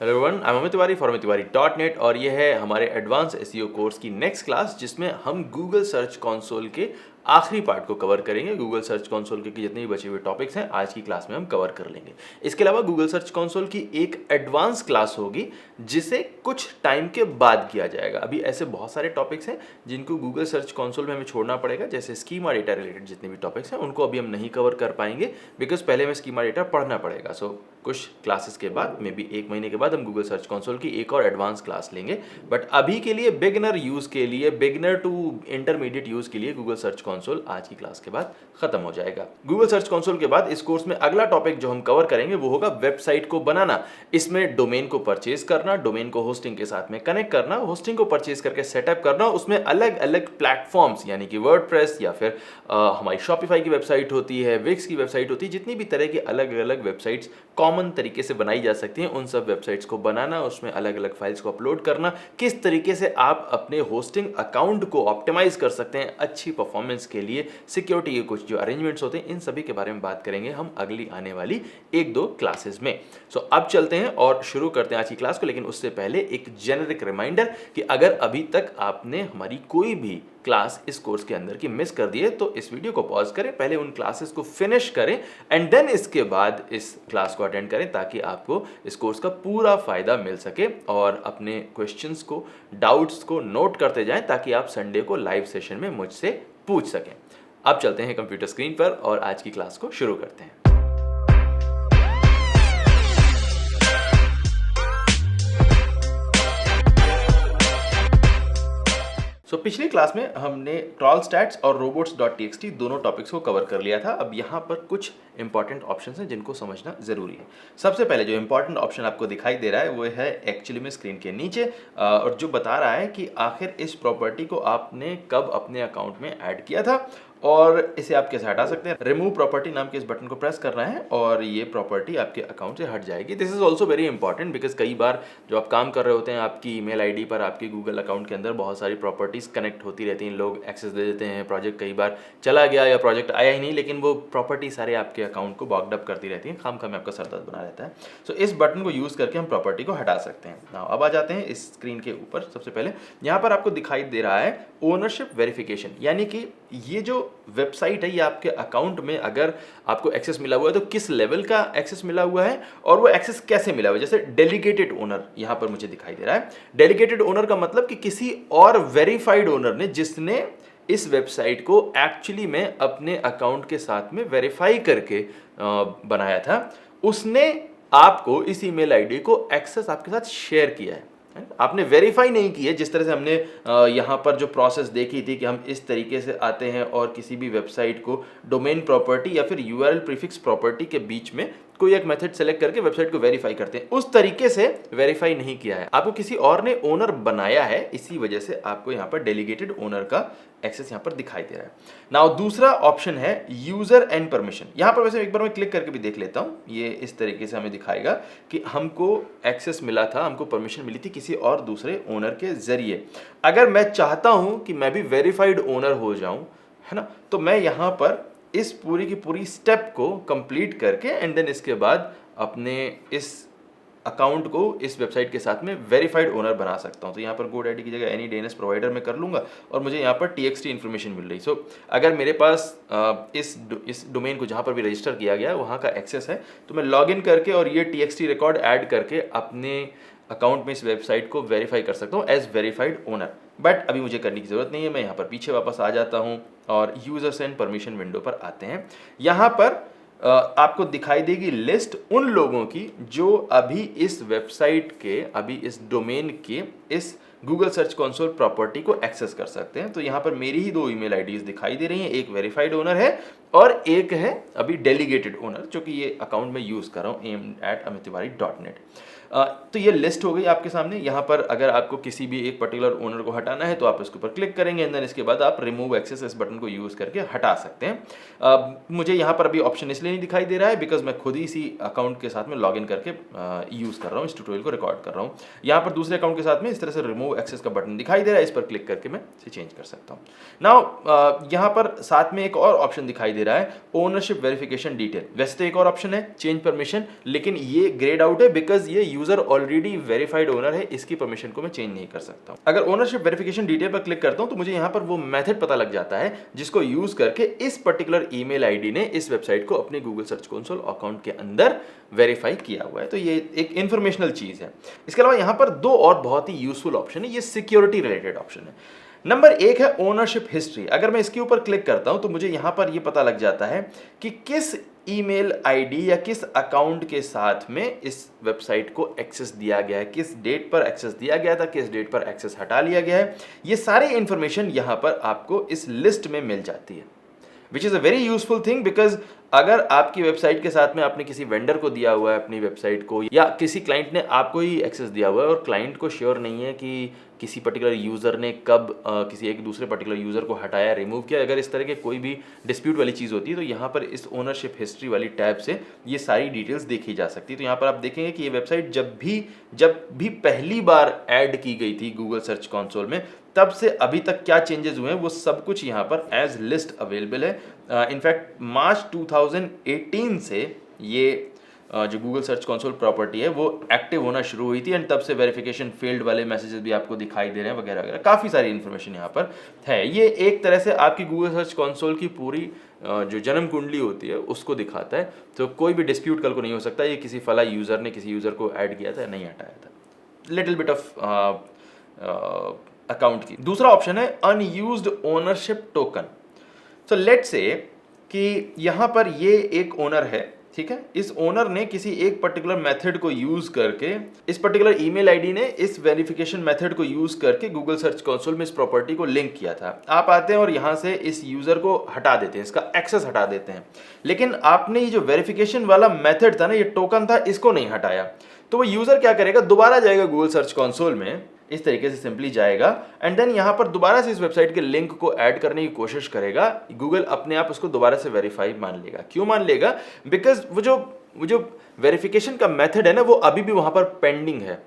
Hello everyone, I am Amit Tiwari for tiwari.net और ये है हमारे एडवांस एसईओ कोर्स की नेक्स्ट क्लास जिसमें हम गूगल सर्च कंसोल के आखिरी पार्ट को कवर करेंगे। गूगल सर्च कंसोल के जितने भी बचे हुए टॉपिक्स हैं आज की क्लास में हम कवर कर लेंगे। इसके अलावा गूगल सर्च कंसोल की एक एडवांस क्लास होगी जिसे कुछ टाइम के बाद किया जाएगा। अभी ऐसे बहुत सारे टॉपिक्स हैं जिनको गूगल सर्च कंसोल में हमें छोड़ना पड़ेगा, जैसे स्कीमा डेटा रिलेटेड जितने भी टॉपिक्स हैं उनको अभी हम नहीं कवर कर पाएंगे बिकॉज पहले हमें स्कीमा डेटा पढ़ना पड़ेगा। सो कुछ क्लासेस के बाद मे बी 1 महीने के बाद हम गूगल सर्च कंसोल की एक और एडवांस क्लास लेंगे। बट अभी के लिए बिगिनर यूज़ के लिए, बिगिनर टू इंटरमीडिएट यूज़ के लिए गूगल सर्च कंसोल आज की क्लास के बाद खत्म हो जाएगा। गूगल सर्च कंसोल के बाद इस कोर्स में अगला टॉपिक जो हम कवर करेंगे वो होगा वेबसाइट को बनाना। इसमें डोमेन को परचेज करना, डोमेन को होस्टिंग के साथ में कनेक्ट करना, होस्टिंग को परचेज करके सेटअप करना, उसमें अलग अलग प्लेटफॉर्म्स यानी कि वर्डप्रेस या फिर हमारी शॉपिफाई की वेबसाइट होती है, विक्स की वेबसाइट होती है, जितनी भी तरह की अलग अलग वेबसाइट्स कॉमन तरीके से बनाई जा सकती हैं उन सब वेबसाइट्स को बनाना, उसमें अलग अलग फाइल्स को अपलोड करना, किस तरीके से आप अपने होस्टिंग अकाउंट को ऑप्टिमाइज कर सकते हैं अच्छी परफॉर्मेंस के लिए, सिक्योरिटी के कुछ जो अरेंजमेंट्स होते हैं, इन सभी के बारे में बात करेंगे हम अगली आने वाली 1-2 क्लासेस में। सो अब चलते हैं और शुरू करते हैं आज की क्लास को, लेकिन उससे पहले एक जेनेरिक रिमाइंडर कि अगर अभी तक आपने हमारी कोई भी क्लास इस कोर्स के अंदर की मिस कर दी है तो इस वीडियो को पॉज करें, पहले उन क्लासेस को फिनिश करें एंड देन इसके बाद इस क्लास को अटेंड करें ताकि आपको इस कोर्स का पूरा फायदा मिल सके और अपने क्वेश्चंस को, डाउट्स को नोट करते जाएं ताकि आप संडे को लाइव सेशन में मुझसे पूछ सकें। अब चलते हैं कंप्यूटर स्क्रीन पर और आज की क्लास को शुरू करते हैं। पिछली क्लास में हमने क्रॉल स्टैट्स और robots.txt दोनों टॉपिक्स को कवर कर लिया था। अब यहाँ पर कुछ इंपॉर्टेंट ऑप्शंस हैं जिनको समझना जरूरी है। सबसे पहले जो इंपॉर्टेंट ऑप्शन आपको दिखाई दे रहा है वो है एक्चुअली में स्क्रीन के नीचे और जो बता रहा है कि आखिर इस प्रॉपर्टी को आपने कब अपने अकाउंट में ऐड किया था और इसे आप कैसे हटा सकते हैं। रिमूव प्रॉपर्टी नाम के इस बटन को प्रेस करना है और ये प्रॉपर्टी आपके अकाउंट से हट जाएगी। This is also very important because कई बार जो आप काम कर रहे होते हैं आपकी ईमेल आईडी पर आपके गूगल अकाउंट के अंदर बहुत सारी प्रॉपर्टीज कनेक्ट होती रहती हैं, लोग एक्सेस दे देते हैं, प्रोजेक्ट कई बार चला गया या प्रोजेक्ट आया ही नहीं लेकिन वो प्रॉपर्टी सारे आपके अकाउंट को बॉक्ड अप करती रहती हैं, खाम में आपका सर दर्द बना रहता है। सो इस बटन को यूज़ करके हम प्रॉपर्टी को हटा सकते हैं। नाउ अब आ जाते हैं इस स्क्रीन के ऊपर। सबसे पहले यहाँ पर आपको दिखाई दे रहा है ओनरशिप वेरिफिकेशन, यानी कि ये जो वेबसाइट है ये आपके अकाउंट में अगर आपको एक्सेस मिला हुआ है तो किस लेवल का एक्सेस मिला हुआ है और वो एक्सेस कैसे मिला हुआ है। जैसे डेलीगेटेड ओनर यहाँ पर मुझे दिखाई दे रहा है। डेलीगेटेड ओनर का मतलब कि किसी और वेरीफाइड ओनर ने जिसने इस वेबसाइट को एक्चुअली में अपने अकाउंट के साथ में वेरीफाई करके बनाया था, उसने आपको इस ईमेल आईडी को एक्सेस आपके साथ शेयर किया है। आपने वेरीफाई नहीं की है। जिस तरह से हमने यहाँ पर जो प्रोसेस देखी थी कि हम इस तरीके से आते हैं और किसी भी वेबसाइट को डोमेन प्रॉपर्टी या फिर यूआरएल प्रीफिक्स प्रॉपर्टी के बीच में कोई एक मेथड सेलेक्ट करके वेबसाइट को वेरीफाई करते हैं, उस तरीके से वेरीफाई नहीं किया है। आपको किसी और ने ओनर बनाया है, इसी वजह से आपको यहाँ पर डेलीगेटेड ओनर का एक्सेस यहाँ पर दिखाई दे रहा है। नाउ दूसरा ऑप्शन है यूजर एंड परमिशन। यहाँ पर वैसे एक बार मैं क्लिक करके भी देख लेता हूँ। ये इस तरीके से हमें दिखाएगा कि हमको एक्सेस मिला था, हमको परमिशन मिली थी किसी और दूसरे ओनर के जरिए। अगर मैं चाहता हूँ कि मैं भी वेरीफाइड ओनर हो जाऊँ, है ना, तो मैं यहाँ पर इस पूरी की पूरी स्टेप को कंप्लीट करके एंड देन इसके बाद अपने इस अकाउंट को इस वेबसाइट के साथ में वेरीफाइड ओनर बना सकता हूं। तो यहाँ पर गुड आईडी की जगह एनी डीएनएस प्रोवाइडर में कर लूंगा और मुझे यहाँ पर टीएक्सटी इन्फॉर्मेशन मिल रही। सो अगर मेरे पास इस डोमेन को जहाँ पर भी रजिस्टर किया गया है वहाँ का एक्सेस है तो मैं लॉगिन करके और ये टीएक्सटी रिकॉर्ड ऐड करके अपने अकाउंट में इस वेबसाइट को वेरीफाई कर सकता हूँ एज वेरीफाइड ओनर। बट अभी मुझे करने की ज़रूरत नहीं है। मैं यहाँ पर पीछे वापस आ जाता हूँ और यूजर्स एंड परमिशन विंडो पर आते हैं। यहाँ पर आपको दिखाई देगी लिस्ट उन लोगों की जो अभी इस वेबसाइट के, अभी इस डोमेन के, इस गूगल सर्च कंसोल प्रॉपर्टी को एक्सेस कर सकते हैं। तो यहाँ पर मेरी ही 2 ईमेल आईडीज दिखाई दे रही हैं, एक वेरीफाइड ओनर है और एक है अभी डेलीगेटेड ओनर जो कि ये अकाउंट में यूज़ कर रहा हूँ aim@amittiwari.net। तो ये लिस्ट हो गई आपके सामने। यहाँ पर अगर आपको किसी भी एक पर्टिकुलर ओनर को हटाना है तो आप इसके ऊपर क्लिक करेंगे एंड देन इसके बाद आप रिमूव एक्सेस इस बटन को यूज़ करके हटा सकते हैं। मुझे यहाँ पर अभी ऑप्शन इसलिए नहीं दिखाई दे रहा है बिकॉज मैं खुद ही इसी अकाउंट के साथ में लॉगिन करके यूज़ कर रहा हूँ, इस ट्यूटोरियल को रिकॉर्ड कर रहा हूँ। यहाँ पर दूसरे अकाउंट के साथ में इस तरह से रिमूव एक्सेस का बटन दिखाई दे रहा है, इस पर क्लिक करके मैं इसे चेंज कर सकता हूँ। नाउ यहाँ पर साथ में एक और ऑप्शन दिखाई दे रहा है ओनरशिप वेरिफिकेशन डिटेल। वैसे तो एक और ऑप्शन है चेंज परमिशन, लेकिन ये ग्रेड आउट है बिकॉज ये यूजर ऑलरेडी वेरीफाइड ओनर है, इसकी परमिशन को मैं चेंज नहीं कर सकता हूं। अगर ओनरशिप वेरिफिकेशन डिटेल पर क्लिक करता हूं तो मुझे यहां पर वो मेथड पता लग जाता है जिसको यूज करके इस पर्टिकुलर ईमेल आईडी ने इस वेबसाइट को अपने गूगल सर्च कंसोल अकाउंट के अंदर वेरीफाई किया हुआ है। तो ये एक इंफॉर्मेशनल चीज है। इसके अलावा यहां पर दो और बहुत ही यूजफुल ऑप्शन है, ये सिक्योरिटी रिलेटेड ऑप्शन है। नंबर एक है ओनरशिप हिस्ट्री। अगर मैं इसके ऊपर क्लिक करता हूं तो मुझे यहां पर यह पता लग जाता है कि किस ईमेल आईडी या किस अकाउंट के साथ में इस वेबसाइट को एक्सेस दिया गया है, किस डेट पर एक्सेस दिया गया था, किस डेट पर एक्सेस हटा लिया गया है। ये सारी इंफॉर्मेशन यहां पर आपको इस लिस्ट में मिल जाती है, which is a very useful thing. Because अगर आपकी वेबसाइट के साथ में आपने किसी वेंडर को दिया हुआ है अपनी वेबसाइट को, या किसी क्लाइंट ने आपको ही एक्सेस दिया हुआ है और क्लाइंट को श्योर नहीं है कि किसी पर्टिकुलर यूज़र ने कब किसी एक दूसरे पर्टिकुलर यूज़र को हटाया, रिमूव किया, अगर इस तरह के कोई भी डिस्प्यूट वाली चीज़ होती है तो यहाँ पर इस ओनरशिप हिस्ट्री वाली टैब से ये सारी डिटेल्स देखी जा सकती है। तो यहाँ पर आप देखेंगे कि ये वेबसाइट जब भी पहली बार ऐड की गई थी गूगल सर्च कंसोल में, तब से अभी तक क्या चेंजेस हुए हैं वो सब कुछ यहाँ पर एज लिस्ट अवेलेबल है। इनफैक्ट मार्च 2018 से ये जो गूगल सर्च कंसोल प्रॉपर्टी है वो एक्टिव होना शुरू हुई थी, एंड तब से वेरिफिकेशन फेल्ड वाले मैसेजेस भी आपको दिखाई दे रहे हैं वगैरह वगैरह। काफ़ी सारी इन्फॉर्मेशन यहाँ पर है। ये एक तरह से आपकी गूगल सर्च कंसोल की पूरी जो जन्म कुंडली होती है उसको दिखाता है। तो कोई भी डिस्प्यूट कल को नहीं हो सकता ये किसी फला यूज़र ने किसी यूज़र को ऐड किया था, नहीं हटाया था। लिटिल बिट ऑफ अकाउंट की। दूसरा ऑप्शन है unused ownership token. So let's say कि यहाँ पर ये एक ओनर है, ठीक है। इस ओनर ने किसी एक पर्टिकुलर मेथड को यूज करके, इस पर्टिकुलर ईमेल आईडी ने इस वेरिफिकेशन मेथड को यूज करके गूगल सर्च कंसोल में इस प्रॉपर्टी को लिंक किया था। आप आते हैं और यहाँ से इस यूजर को हटा देते हैं, इसका एक्सेस हटा देते हैं, लेकिन आपने ये जो वेरिफिकेशन वाला मेथड था ना, ये टोकन था, इसको नहीं हटाया। तो वो यूजर क्या करेगा, दोबारा जाएगा गूगल सर्च कंसोल में, इस तरीके से सिंपली जाएगा एंड देन यहाँ पर दोबारा से इस वेबसाइट के लिंक को ऐड करने की कोशिश करेगा। गूगल अपने आप उसको दोबारा से वेरीफाई मान लेगा। क्यों मान लेगा? बिकॉज वो जो वेरिफिकेशन का मेथड है ना, वो अभी भी वहां पर पेंडिंग है।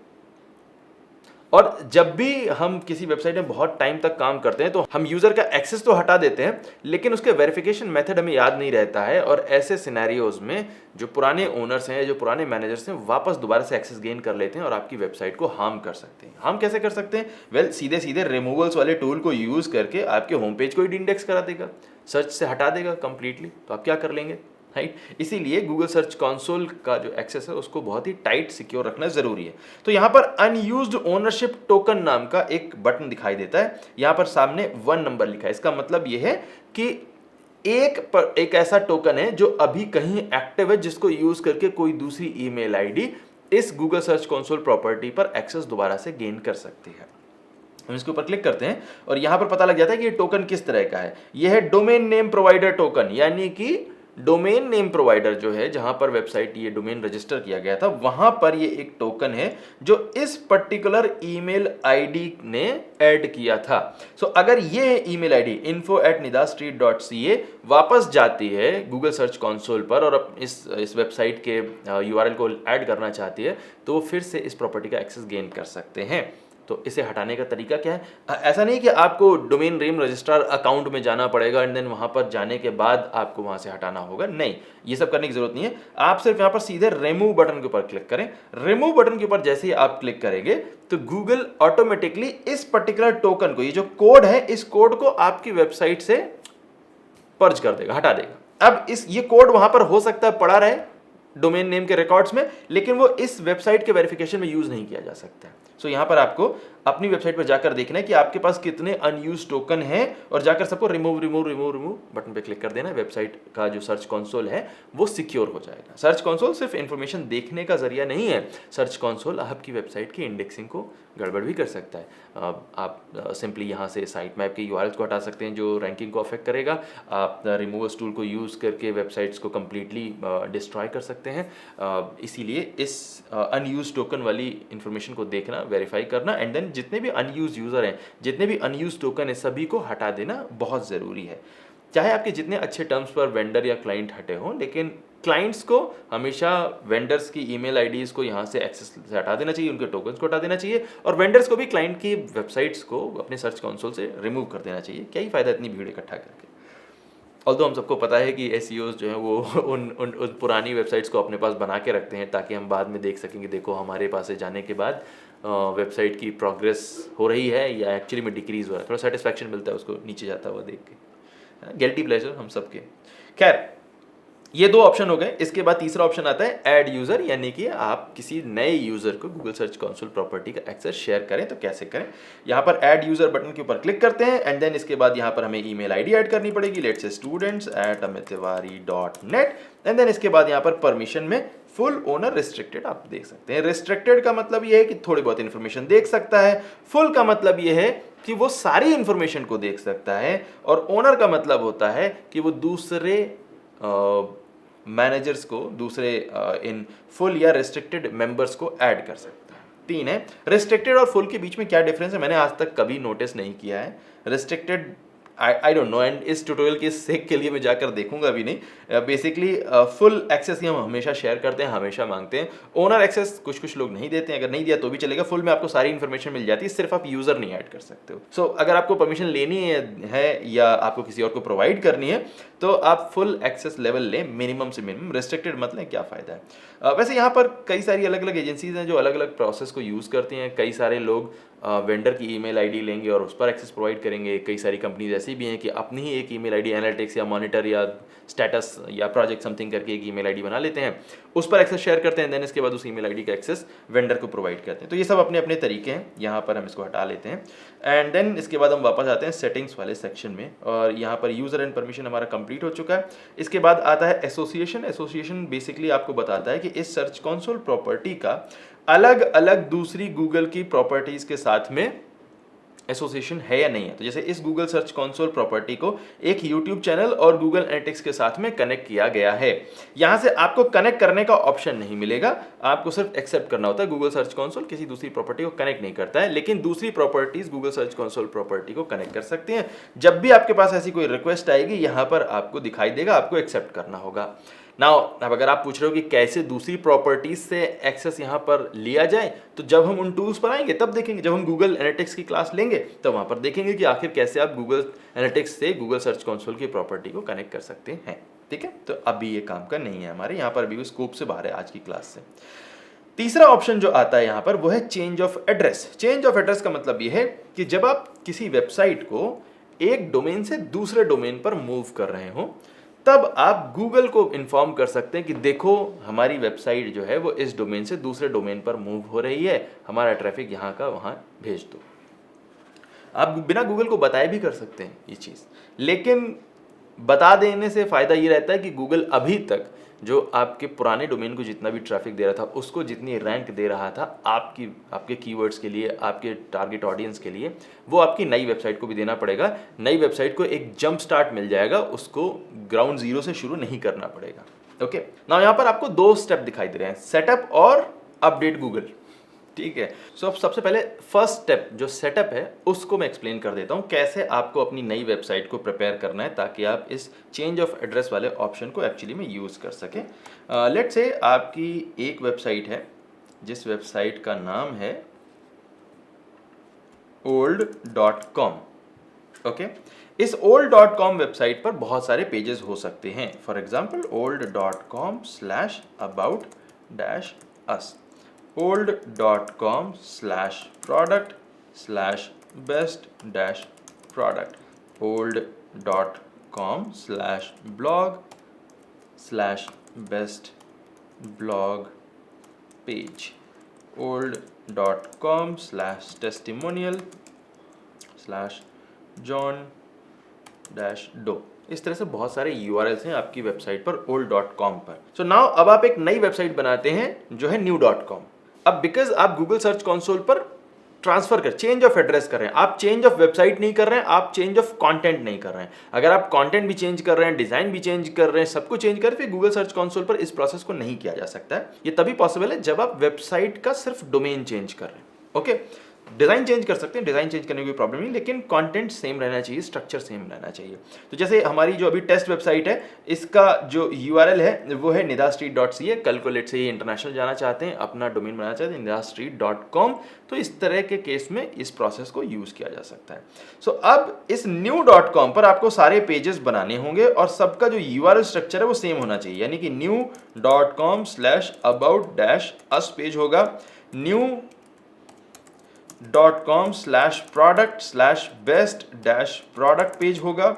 और जब भी हम किसी वेबसाइट में बहुत टाइम तक काम करते हैं तो हम यूजर का एक्सेस तो हटा देते हैं, लेकिन उसके वेरिफिकेशन मेथड हमें याद नहीं रहता है, और ऐसे सिनेरियोज में जो पुराने ओनर्स हैं, जो पुराने मैनेजर्स हैं, वापस दोबारा से एक्सेस गेन कर लेते हैं और आपकी वेबसाइट को हार्म कर सकते हैं। हम कैसे कर सकते हैं? वेल, सीधे सीधे रिमूवल्स वाले टूल को यूज करके आपके होम पेज को ही इंडेक्स करा देगा, सर्च से हटा देगा कंप्लीटली। तो आप क्या कर लेंगे, राइट? इसीलिए गूगल सर्च कंसोल का जो एक्सेस है उसको बहुत ही टाइट सिक्योर रखना जरूरी है। तो यहाँ पर अनयूज्ड ओनरशिप टोकन नाम का एक बटन दिखाई देता है, यहाँ पर सामने 1 नंबर लिखा है। इसका मतलब यह है कि एक ऐसा टोकन है जो अभी कहीं एक्टिव है, जिसको यूज करके कोई दूसरी ईमेल आईडी इस गूगल सर्च कंसोल प्रॉपर्टी पर एक्सेस दोबारा से गेन कर सकती है। हम इसके ऊपर क्लिक करते हैं और यहां पर पता लग जाता है कि ये टोकन किस तरह का है। यह है डोमेन नेम प्रोवाइडर टोकन, यानी कि डोमेन नेम प्रोवाइडर जो है, जहां पर वेबसाइट ये डोमेन रजिस्टर किया गया था, वहां पर ये एक टोकन है जो इस पर्टिकुलर ईमेल आईडी ने ऐड किया था। सो अगर ये ईमेल आईडी info@nidastreet.ca वापस जाती है गूगल सर्च कंसोल पर और इस वेबसाइट के यूआरएल को ऐड करना चाहती है, तो वो फिर से इस प्रॉपर्टी का एक्सेस गेन कर सकते हैं। तो इसे हटाने का तरीका क्या है? ऐसा नहीं कि आपको डोमेन नेम रजिस्ट्रार अकाउंट में जाना पड़ेगा एंड देन वहां पर जाने के बाद आपको वहां से हटाना होगा। नहीं, ये सब करने की जरूरत नहीं है। आप सिर्फ यहां पर सीधे रिमूव बटन के ऊपर क्लिक करें। रिमूव बटन के ऊपर जैसे ही आप क्लिक करेंगे तो गूगल ऑटोमेटिकली इस पर्टिकुलर टोकन को, ये जो कोड है, इस कोड को आपकी वेबसाइट से पर्ज कर देगा, हटा देगा। अब ये कोड वहां पर हो सकता है पड़ा रहे डोमेन नेम के रिकॉर्ड्स में, लेकिन वो इस वेबसाइट के वेरिफिकेशन में यूज नहीं किया जा सकता है। सो यहां पर आपको अपनी वेबसाइट पर जाकर देखना है कि आपके पास कितने अनयूज्ड टोकन हैं और जाकर सबको रिमूव बटन पे क्लिक कर देना। वेबसाइट का जो सर्च कंसोल है वो सिक्योर हो जाएगा। सर्च कंसोल सिर्फ इंफॉर्मेशन देखने का जरिया नहीं है, सर्च कंसोल आपकी वेबसाइट की इंडेक्सिंग को गड़बड़ भी कर सकता है। आप सिंपली यहाँ से साइट मैप के यूआरएल्स को हटा सकते हैं जो रैंकिंग को अफेक्ट करेगा। आप रिमूवर्स टूल को यूज़ करके वेबसाइट्स को कम्प्लीटली डिस्ट्रॉय कर सकते हैं। इसीलिए इस अनयूज टोकन वाली इंफॉर्मेशन को देखना, वेरीफाई करना एंड देन जितने भी अनयूज यूज़र हैं, जितने भी अनयूज टोकन है, सभी को हटा देना बहुत ज़रूरी है। चाहे आपके जितने अच्छे टर्म्स पर वेंडर या क्लाइंट हटे हों, लेकिन क्लाइंट्स को हमेशा वेंडर्स की ईमेल आईडीज़ को यहाँ से एक्सेस से हटा देना चाहिए, उनके टोकन्स को हटा देना चाहिए, और वेंडर्स को भी क्लाइंट की वेबसाइट्स को अपने सर्च कंसोल से रिमूव कर देना चाहिए। क्या ही फ़ायदा इतनी भीड़ इकट्ठा करके। ऑल्दो हम सबको पता है कि एसईओज जो हैं वो उन पुरानी वेबसाइट्स को अपने पास बना के रखते हैं ताकि हम बाद में देख सकें कि देखो हमारे पास से जाने के बाद वेबसाइट की प्रोग्रेस हो रही है या एक्चुअली में डिक्रीज़ हो रहा है, थोड़ा सेटिस्फैक्शन मिलता है उसको नीचे जाता हुआ देख के, गिल्टी प्लेजर हम सबके। खैर, ये दो ऑप्शन हो गए। इसके बाद तीसरा ऑप्शन आता है ऐड यूजर, यानी कि आप किसी नए यूजर को गूगल सर्च कंसोल प्रॉपर्टी का एक्सेस शेयर करें तो कैसे करें। यहाँ पर ऐड यूजर बटन के ऊपर क्लिक करते हैं एंड देन इसके बाद यहाँ पर हमें ईमेल आईडी ऐड करनी पड़ेगी, let's say students@amittiwari.net and then इसके बाद यहाँ पर परमिशन में फुल ओनर रिस्ट्रिक्टेड आप देख सकते हैं। रिस्ट्रिक्टेड का मतलब ये है कि थोड़ी बहुत इन्फॉर्मेशन देख सकता है, फुल का मतलब ये है कि वो सारी इन्फॉर्मेशन को देख सकता है, और ओनर का मतलब होता है कि वो दूसरे मैनेजर्स को, दूसरे इन फुल या रिस्ट्रिक्टेड मेंबर्स को ऐड कर सकता है। तीन है। रिस्ट्रिक्टेड और फुल के बीच में क्या डिफरेंस है मैंने आज तक कभी नोटिस नहीं किया है। Restricted I don't know, and इस ट्यूटोरियल के सेक के लिए मैं जाकर देखूंगा भी नहीं। बेसिकली फुल एक्सेस ही हम हमेशा शेयर करते हैं, हमेशा मांगते हैं। ओनर एक्सेस कुछ कुछ लोग नहीं देते हैं, अगर नहीं दिया तो भी चलेगा। फुल में आपको सारी इन्फॉर्मेशन मिल जाती है, सिर्फ आप यूजर नहीं ऐड कर सकते हो। सो अगर आपको परमिशन लेनी है या आपको किसी और को प्रोवाइड करनी है तो आप फुल एक्सेस लेवल लें, मिनिमम से मिनिमम। रिस्ट्रिक्टेड मतलब क्या फ़ायदा है। वैसे यहाँ पर कई सारी अलग अलग एजेंसीज हैं जो अलग अलग प्रोसेस को यूज़ करती हैं। कई सारे लोग वेंडर की ईमेल आईडी लेंगे और उस पर एक्सेस प्रोवाइड करेंगे। कई सारी कंपनीज ऐसी भी हैं कि अपनी ही एक ईमेल आईडी एनालिटिक्स या मॉनिटर या स्टेटस या प्रोजेक्ट समथिंग करके एक ईमेल आईडी बना लेते हैं, उस पर एक्सेस शेयर करते हैं, देन इसके बाद उस ईमेल आईडी का एक्सेस वेंडर को प्रोवाइड करते हैं। तो ये सब अपने अपने तरीके हैं। यहाँ पर हम इसको हटा लेते हैं एंड देन इसके बाद हम वापस आते हैं सेटिंग्स वाले सेक्शन में, और यहाँ पर यूज़र एंड परमिशन हमारा कंप्लीट हो चुका है। इसके बाद आता है एसोसिएशन। एसोसिएशन बेसिकली आपको बताता है कि इस सर्च कंसोल प्रॉपर्टी का अलग अलग दूसरी गूगल की प्रॉपर्टीज के साथ में एसोसिएशन है या नहीं है। तो जैसे इस गूगल सर्च कंसोल प्रॉपर्टी को एक यूट्यूब चैनल और गूगल एनालिटिक्स के साथ में कनेक्ट किया गया है। यहां से आपको कनेक्ट करने का ऑप्शन नहीं मिलेगा, आपको सिर्फ एक्सेप्ट करना होता है। गूगल सर्च कंसोल किसी दूसरी प्रॉपर्टी को कनेक्ट नहीं करता है, लेकिन दूसरी properties Google search console property को कनेक्ट कर सकती हैं। जब भी आपके पास ऐसी कोई रिक्वेस्ट आएगी यहां पर आपको दिखाई देगा, आपको एक्सेप्ट करना होगा। नाउ अब अगर आप पूछ रहे हो कि कैसे दूसरी प्रॉपर्टीज से एक्सेस यहाँ पर लिया जाए, तो जब हम उन टूल्स पर आएंगे तब देखेंगे। जब हम गूगल एनालिटिक्स की क्लास लेंगे तो वहाँ पर देखेंगे कि आखिर कैसे आप गूगल एनालिटिक्स से गूगल सर्च कंसोल की प्रॉपर्टी को कनेक्ट कर सकते हैं। ठीक है, तो अभी ये काम का नहीं है हमारे यहाँ पर, अभी स्कोप से बाहर है आज की क्लास से। तीसरा ऑप्शन जो आता है यहाँ पर वो है change of address. Change of address का मतलब ये है कि जब आप किसी वेबसाइट को एक डोमेन से दूसरे डोमेन पर मूव कर रहे हो तब आप गूगल को इन्फॉर्म कर सकते हैं कि देखो हमारी वेबसाइट जो है वो इस डोमेन से दूसरे डोमेन पर मूव हो रही है, हमारा ट्रैफिक यहाँ का वहाँ भेज दो। आप बिना गूगल को बताए भी कर सकते हैं ये चीज़, लेकिन बता देने से फ़ायदा ये रहता है कि गूगल अभी तक जो आपके पुराने डोमेन को जितना भी ट्रैफिक दे रहा था उसको जितनी रैंक दे रहा था आपके कीवर्ड्स के लिए, आपके टारगेट ऑडियंस के लिए, वो आपकी नई वेबसाइट को भी देना पड़ेगा। नई वेबसाइट को एक जंप स्टार्ट मिल जाएगा, उसको ग्राउंड जीरो से शुरू नहीं करना पड़ेगा। ओके, नाउ यहाँ पर आपको दो स्टेप दिखाई दे रहे हैं, सेटअप और अपडेट गूगल। ठीक है, सो अब सबसे पहले फर्स्ट स्टेप जो सेटअप है उसको मैं एक्सप्लेन कर देता हूँ, कैसे आपको अपनी नई वेबसाइट को प्रिपेयर करना है ताकि आप इस चेंज ऑफ एड्रेस वाले ऑप्शन को एक्चुअली में यूज़ कर सकें। लेट्स से आपकी एक वेबसाइट है जिस वेबसाइट का नाम है old.com। ओके, इस old.com वेबसाइट पर बहुत सारे पेजेस हो सकते हैं। For example old.com/about-us, old.com/product/best-product, old.com/blog/best-blog page, old.com/testimonial/john-doe। इस तरह से बहुत सारे URLs हैं आपकी वेबसाइट पर old.com पर। सो नाउ अब आप एक नई वेबसाइट बनाते हैं जो है new.com। अब बिकॉज आप गूगल सर्च कंसोल पर ट्रांसफर कर, चेंज ऑफ एड्रेस कर रहे हैं, आप चेंज ऑफ वेबसाइट नहीं कर रहे हैं, आप चेंज ऑफ कंटेंट नहीं कर रहे हैं। अगर आप कंटेंट भी चेंज कर रहे हैं, डिजाइन भी चेंज कर रहे हैं, सब कुछ चेंज कर, फिर गूगल सर्च कंसोल पर इस प्रोसेस को नहीं किया जा सकता है। ये तभी पॉसिबल है जब आप वेबसाइट का सिर्फ डोमेन चेंज कर रहे हैं। ओके, डिज़ाइन चेंज कर सकते हैं, डिज़ाइन चेंज करने की कोई प्रॉब्लम नहीं, लेकिन कंटेंट सेम रहना चाहिए, स्ट्रक्चर सेम रहना चाहिए। तो जैसे हमारी जो अभी टेस्ट वेबसाइट है, इसका जो यूआरएल है वो है nidastreet.ca। कल को लेट से ये इंटरनेशनल जाना चाहते हैं, अपना डोमेन बनाना चाहते हैं nidastreet.com, तो इस तरह के केस में इस प्रोसेस को यूज़ किया जा सकता है। सो अब इस new.com पर आपको सारे पेजेस बनाने होंगे और सबका जो यूआरएल स्ट्रक्चर है वो सेम होना चाहिए, यानी कि new.com/about-us पेज होगा, new.com/product/best-product पेज होगा,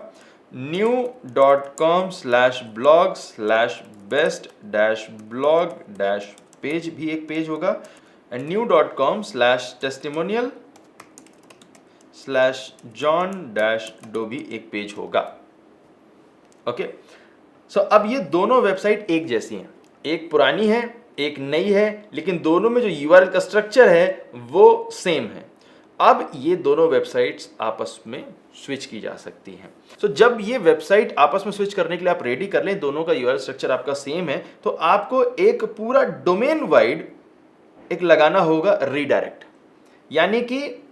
new.com/blog/best-blog-पेज भी एक पेज होगा, एंड new.com/testimonial/john-doe भी एक पेज होगा। ओके, सो अब ये दोनों वेबसाइट एक जैसी हैं, एक पुरानी है एक नई है, लेकिन दोनों में जो यूआरएल का स्ट्रक्चर है वो सेम है। अब ये दोनों वेबसाइट्स आपस में स्विच की जा सकती हैं। सो जब ये वेबसाइट आपस में स्विच करने के लिए आप रेडी कर लें, दोनों का यूआरएल स्ट्रक्चर आपका सेम है, तो आपको एक पूरा डोमेन वाइड एक लगाना होगा रीडायरेक्ट, यानी कि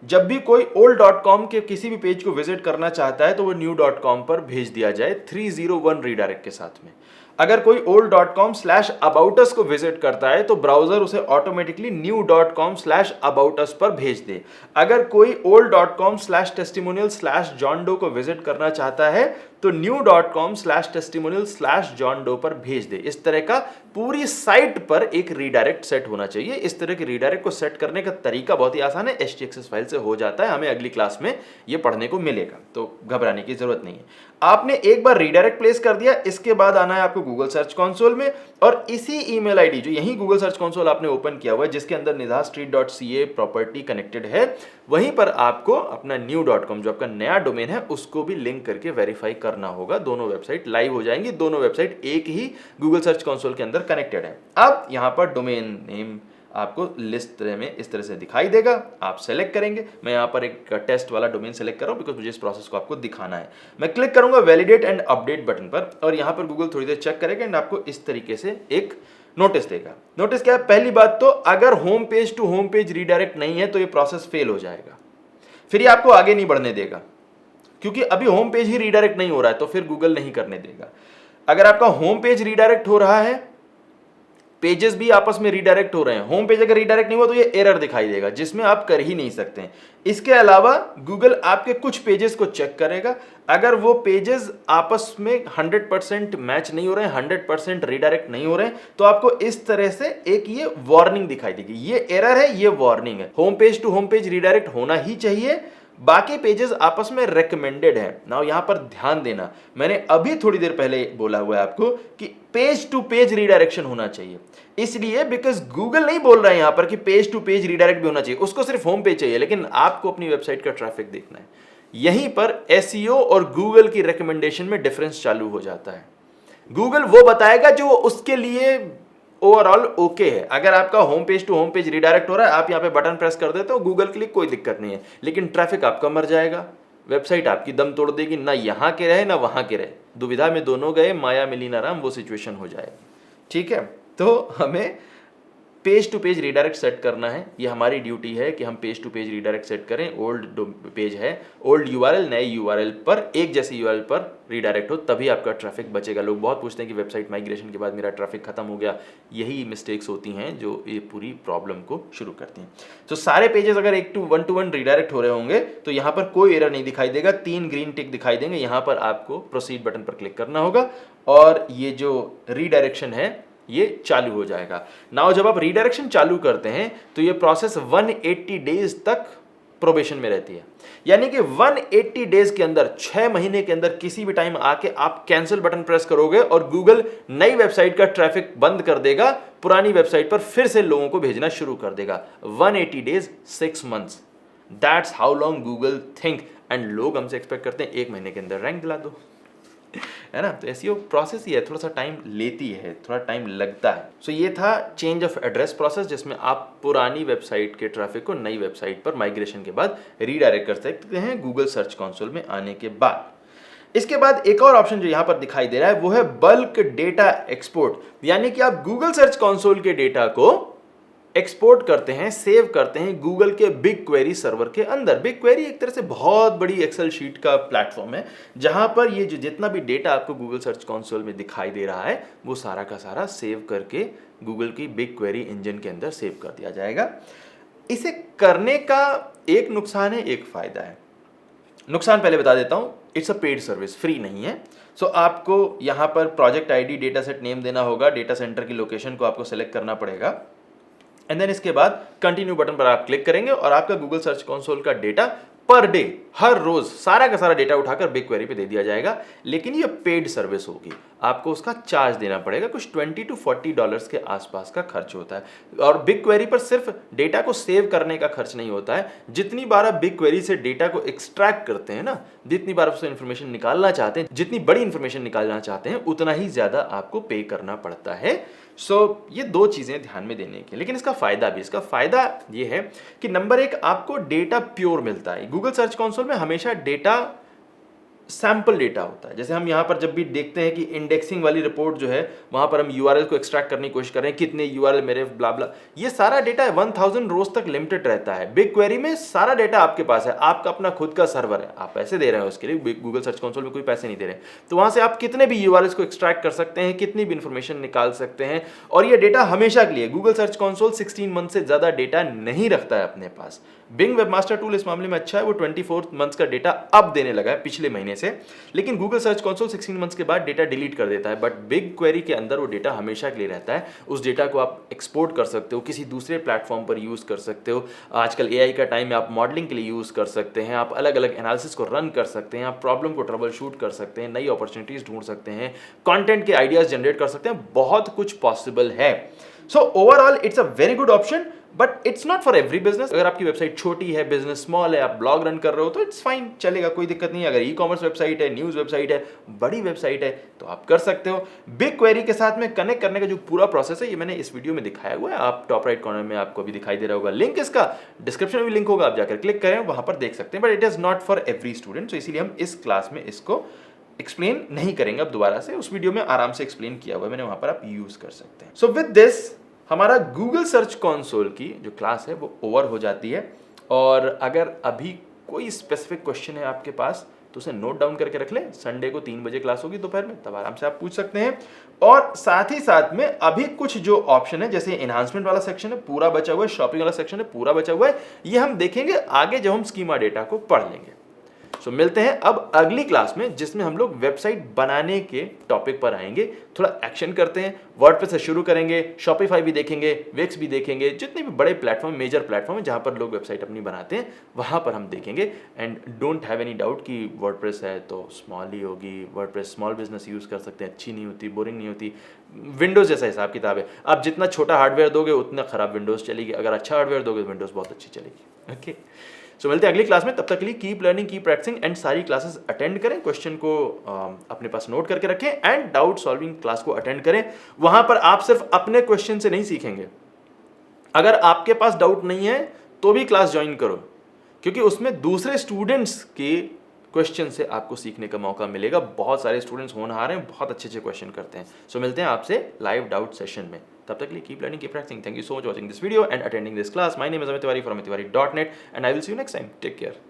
जब भी कोई old.com के किसी भी पेज को विजिट करना चाहता है तो वो new.com पर भेज दिया जाए 301 रीडायरेक्ट के साथ में। अगर कोई old.com/aboutus को विजिट करता है तो ब्राउजर उसे ऑटोमेटिकली new.com/aboutus पर भेज दे। अगर कोई old.com/testimonial/johndoe को विजिट करना चाहता है तो new.com/testimonial/johndoe पर भेज दे। इस तरह का पूरी साइट पर एक रीडायरेक्ट सेट होना चाहिए। इस तरह के रीडायरेक्ट को सेट करने का तरीका बहुत ही आसान है, htaccess फाइल से हो जाता है, हमें अगली क्लास में ये पढ़ने को मिलेगा, तो घबराने की जरूरत नहीं है। आपने एक बार रीडायरेक्ट प्लेस कर दिया, इसके बाद आना है आपको गूगल सर्च कंसोल में, और इसी ईमेल आईडी जो यही गूगल सर्च कंसोल आपने ओपन किया हुआ है जिसके अंदर nidastreet.ca प्रॉपर्टी कनेक्टेड है, वहीं पर आपको अपना new.com जो आपका नया डोमेन है उसको भी लिंक करके वेरीफाई करना होगा। दोनों वेबसाइट लाइव हो जाएंगी, दोनों वेबसाइट एक ही गूगल सर्च कंसोल के अंदर कनेक्टेड है। अब यहां पर डोमेन नेम आपको लिस्ट में इस तरह से दिखाई देगा, आप सेलेक्ट करेंगे। मैं यहाँ पर एक टेस्ट वाला डोमेन सेलेक्ट कर रहा हूँ बिकॉज मुझे इस प्रोसेस को आपको दिखाना है। मैं क्लिक करूंगा वैलिडेट एंड अपडेट बटन पर, और यहाँ पर गूगल थोड़ी देर चेक करेगा एंड आपको इस तरीके से एक नोटिस देगा। नोटिस क्या है? पहली बात तो अगर home page to home page redirect नहीं है तो ये प्रोसेस फेल हो जाएगा, फिर ये आपको आगे नहीं बढ़ने देगा, क्योंकि अभी होम पेज ही रीडायरेक्ट नहीं हो रहा है तो फिर गूगल नहीं करने देगा। अगर आपका होम पेज रीडायरेक्ट हो रहा है, पेजेस भी आपस में रीडायरेक्ट हो रहे हैं, होम पेज अगर रीडायरेक्ट नहीं हुआ तो ये एरर दिखाई देगा जिसमें आप कर ही नहीं सकते हैं। इसके अलावा गूगल आपके कुछ पेजेस को चेक करेगा, अगर वो पेजेस आपस में 100% मैच नहीं हो रहे हैं, 100% रीडायरेक्ट नहीं हो रहे हैं, तो आपको इस तरह से एक ये वार्निंग दिखाई देगी, ये एरर है, ये वार्निंग है। Home page to home page redirect होना ही चाहिए, बाकी पेजेस आपस में रेकमेंडेड है। नाउ यहां पर ध्यान देना, मैंने अभी थोड़ी देर पहले बोला हुआ है आपको कि पेज टू पेज रीडायरेक्शन होना चाहिए, इसलिए बिकॉज गूगल नहीं बोल रहा है यहां पर कि पेज टू पेज रीडायरेक्ट भी होना चाहिए, उसको सिर्फ होम पेज चाहिए, लेकिन आपको अपनी वेबसाइट का ट्रैफिक देखना है। यहीं पर एसईओ और गूगल की रिकमेंडेशन में डिफरेंस चालू हो जाता है। गूगल वो बताएगा जो उसके लिए ओवरऑल ओके है। अगर आपका home page to home page redirect हो रहा है, आप यहाँ पे बटन प्रेस कर देते हो, गूगल के लिए कोई दिक्कत नहीं है, लेकिन ट्रैफिक आपका मर जाएगा, वेबसाइट आपकी दम तोड़ देगी, ना यहाँ के रहे ना वहाँ के रहे, दुविधा में दोनों गए, माया मिली ना राम, वो सिचुएशन हो जाएगी। ठीक है, तो हमें page to page redirect set करना है, ये हमारी ड्यूटी है कि हम page to page redirect set करें। ओल्ड पेज है, ओल्ड यूआरएल नए यूआरएल पर, एक जैसे यूआरएल पर रीडायरेक्ट हो, तभी आपका ट्रैफिक बचेगा। लोग बहुत पूछते हैं कि वेबसाइट माइग्रेशन के बाद मेरा ट्रैफिक खत्म हो गया, यही मिस्टेक्स होती हैं जो ये पूरी प्रॉब्लम को शुरू करती हैं। तो सारे पेजेस अगर 1 रीडायरेक्ट हो रहे होंगे तो यहाँ पर कोई एरर नहीं दिखाई देगा, 3 ग्रीन टिक दिखाई देंगे। यहाँ पर आपको प्रोसीड बटन पर क्लिक करना होगा और ये जो रीडायरेक्शन है ये चालू हो जाएगा। नाउ जब आप रीडायरेक्शन चालू करते हैं तो ये प्रोसेस 180 डेज तक प्रोबेशन में रहती है, यानी कि 180 डेज के अंदर, 6 महीने के अंदर किसी भी टाइम आके आप कैंसिल बटन प्रेस करोगे और गूगल नई वेबसाइट का ट्रैफिक बंद कर देगा, पुरानी वेबसाइट पर फिर से लोगों को भेजना शुरू कर देगा। 180 days 6 months, that's how long Google think, and लोग हमसे एक्सपेक्ट करते हैं 1 महीने के अंदर रैंक दिला दो, है ना। तो एसईओ प्रोसेस ही है, थोड़ा सा टाइम लेती है, थोड़ा टाइम लगता है। सो ये था चेंज ऑफ एड्रेस प्रोसेस, जिसमें आप पुरानी वेबसाइट के ट्रैफिक को नई वेबसाइट पर माइग्रेशन के बाद रीडायरेक्ट कर सकते हैं गूगल सर्च कंसोल में आने के बाद। इसके बाद एक और ऑप्शन जो यहां पर दिखाई दे रहा है वो है बल्क डेटा एक्सपोर्ट, यानी कि आप गूगल सर्च कंसोल के डेटा को एक्सपोर्ट करते हैं, सेव करते हैं गूगल के बिग क्वेरी सर्वर के अंदर। बिग क्वेरी एक तरह से बहुत बड़ी एक्सेल शीट का प्लेटफॉर्म है जहां पर ये जो जितना भी डेटा आपको गूगल सर्च कंसोल में दिखाई दे रहा है वो सारा का सारा सेव करके गूगल की बिग क्वेरी इंजन के अंदर सेव कर दिया जाएगा। इसे करने का एक नुकसान है, एक फायदा है। नुकसान पहले बता देता हूं, it's a paid service, free नहीं है। सो आपको यहां पर project ID, data set name देना होगा, डेटा सेंटर की लोकेशन को आपको सेलेक्ट करना पड़ेगा एंड देन इसके बाद कंटिन्यू बटन पर आप क्लिक करेंगे और आपका गूगल सर्च कंसोल का डेटा पर डे, हर रोज सारा का सारा डेटा उठाकर बिग क्वेरी पे दे दिया जाएगा। लेकिन ये पेड सर्विस होगी, आपको उसका चार्ज देना पड़ेगा, कुछ $20 to $40 के आसपास का खर्च होता है। और बिग क्वेरी पर सिर्फ डेटा को सेव करने का खर्च नहीं होता है, जितनी बार आप बिग क्वेरी से डेटा को एक्सट्रैक्ट करते हैं ना, जितनी बार उससे इंफॉर्मेशन निकालना चाहते हैं, जितनी बड़ी इंफॉर्मेशन निकालना चाहते हैं, उतना ही ज्यादा आपको पे करना पड़ता है। ये दो चीजें ध्यान में देने की। लेकिन इसका फायदा भी, इसका फायदा ये है कि नंबर एक, आपको डेटा प्योर मिलता है। गूगल सर्च कंसोल में हमेशा डेटा सैंपल डेटा होता है। जैसे हम यहाँ पर जब भी देखते हैं कि इंडेक्सिंग वाली रिपोर्ट जो है वहां पर हम यूआरएल को एक्सट्रैक्ट करने की कोशिश कर रहे हैं, कितने यूआरएल मेरे ब्ला ब्ला, ये सारा डेटा 1000 रोज तक लिमिटेड रहता है। बिग क्वेरी में सारा डेटा आपके पास है, आपका अपना खुद का सर्वर है, आप पैसे दे रहे हैं उसके लिए, गूगल सर्च कंसोल में कोई पैसे नहीं दे रहे, तो वहां से आप कितने भी यूआरएल्स को एक्सट्रैक्ट कर सकते हैं, कितनी भी इंफॉर्मेशन निकाल सकते हैं। और ये डेटा हमेशा के लिए, गूगल सर्च कंसोल 16 मंथ से ज्यादा डेटा नहीं रखता है अपने पास। बिंग वेबमास्टर टूल इस मामले में अच्छा है, वो 24 मंथ्स का डेटा अब देने लगा है पिछले महीने से। लेकिन गूगल सर्च कंसोल 16 मंथ्स के बाद डेटा डिलीट कर देता है, बट बिग क्वेरी के अंदर वो डेटा हमेशा के लिए रहता है। उस डेटा को आप एक्सपोर्ट कर सकते हो, किसी दूसरे प्लेटफॉर्म पर यूज कर सकते हो। आजकल एआई का टाइम है, आप मॉडलिंग के लिए यूज कर सकते हैं, आप अलग अलग एनालिसिस को रन कर सकते हैं, आप प्रॉब्लम को ट्रबल शूट कर सकते हैं, नई अपॉर्चुनिटीज ढूंढ सकते हैं, कंटेंट के आइडियाज जनरेट कर सकते हैं, बहुत कुछ पॉसिबल है। So overall it's a very good option, but it's not for every business. अगर आपकी वेबसाइट छोटी है, बिजनेस स्मॉल है, आप ब्लॉग रन कर रहे हो तो इट्स फाइन, चलेगा, कोई दिक्कत नहीं है। अगर ई कॉमर्स वेबसाइट है, न्यूज वेबसाइट है, बड़ी वेबसाइट है तो आप कर सकते हो। बिग क्वेरी के साथ में कनेक्ट करने का जो पूरा प्रोसेस है ये मैंने इस वीडियो में दिखाया हुआ है, आप टॉप राइट कॉर्नर में आपको अभी दिखाई दे रहा होगा लिंक, इसका डिस्क्रिप्शन में भी लिंक होगा, आप जाकर क्लिक करें, वहां पर देख सकते हैं। But it is not for every student, तो इसीलिए हम इस क्लास में इसको एक्सप्लेन नहीं करेंगे अब दोबारा से। उस वीडियो में आराम से एक्सप्लेन किया हुआ है मैंने, वहां पर आप यूज कर सकते हैं। सो विद दिस हमारा गूगल सर्च कंसोल की जो क्लास है वो ओवर हो जाती है। और अगर अभी कोई स्पेसिफिक क्वेश्चन है आपके पास तो उसे नोट डाउन करके रख लें, संडे को 3 बजे क्लास होगी दोपहर में, तब आराम से आप पूछ सकते हैं। और साथ ही साथ में अभी कुछ जो ऑप्शन है, जैसे एनहांसमेंट वाला सेक्शन है पूरा बचा हुआ है, शॉपिंग वाला सेक्शन है पूरा बचा हुआ है, ये हम देखेंगे आगे जब हम स्कीमा डेटा को पढ़ लेंगे। सो मिलते हैं अब अगली क्लास में जिसमें हम लोग वेबसाइट बनाने के टॉपिक पर आएंगे, थोड़ा एक्शन करते हैं, वर्डप्रेस से शुरू करेंगे, शॉपिफाई भी देखेंगे, विक्स भी देखेंगे, जितने भी बड़े प्लेटफॉर्म, मेजर प्लेटफॉर्म है जहां पर लोग वेबसाइट अपनी बनाते हैं वहां पर हम देखेंगे। And don't have any doubt कि वर्डप्रेस है तो स्मॉल ही होगी, वर्डप्रेस स्मॉल बिजनेस यूज कर सकते हैं, अच्छी नहीं होती, बोरिंग नहीं होती, विंडोज जैसा हिसाब किताब है, आप जितना छोटा हार्डवेयर दोगे उतना खराब विंडोज चलेगी, अगर अच्छा हार्डवेयर दोगे तो विंडोज बहुत अच्छी चलेगी। ओके, सो मिलते हैं अगली क्लास में, तब तक के लिए keep learning, keep practicing and सारी क्लासेस अटेंड करें, क्वेश्चन को अपने पास नोट करके रखें एंड डाउट सॉल्विंग क्लास को अटेंड करें। वहां पर आप सिर्फ अपने क्वेश्चन से नहीं सीखेंगे, अगर आपके पास डाउट नहीं है तो भी क्लास ज्वाइन करो, क्योंकि उसमें दूसरे स्टूडेंट्स के क्वेश्चन से आपको सीखने का मौका मिलेगा। बहुत सारे स्टूडेंट्स होनहार हैं, बहुत अच्छे अच्छे क्वेश्चन करते हैं। सो मिलते हैं आपसे लाइव डाउट सेशन में, तब तक के लिए keep learning, keep practicing. Thank you so much watching this video and attending this class. My name is Amit Tiwari from tiwari.net and I will see you next time. Take care.